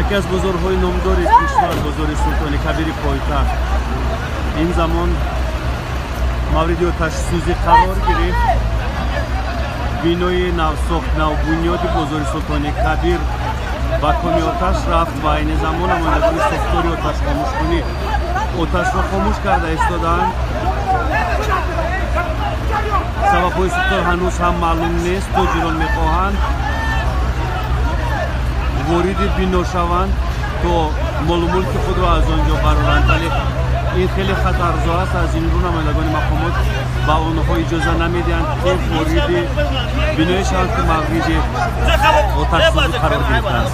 یکی از بزرگ‌های نامدار کشور بازار سلطان کبیر پایتخت این زمان مورد آتش‌سوزی قرار گرفت. بینای نوساخت نوبنیاد بازار سلطان کبیر با کمی آتش رفت و این زمان آمادگی ساختاری آتش خاموش کنی آتش را خاموش کرده ایستادند. سبب‌های سوختار هنوز هم معلوم نیست. تاجران می‌خواهند وارد بنا شوند تا مال و ملک خود را از آنجا برآورند، ولی این خیلی خطرزا است. از این رو نمایندگان مقامات با آنها اجازه نمیدهند که وارد بنای شوند که مورد آتش‌سوزی قرار گرفتند.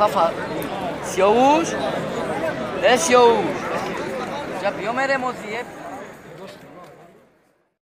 خفا سیاوش سیاوش جب بیامره موزیه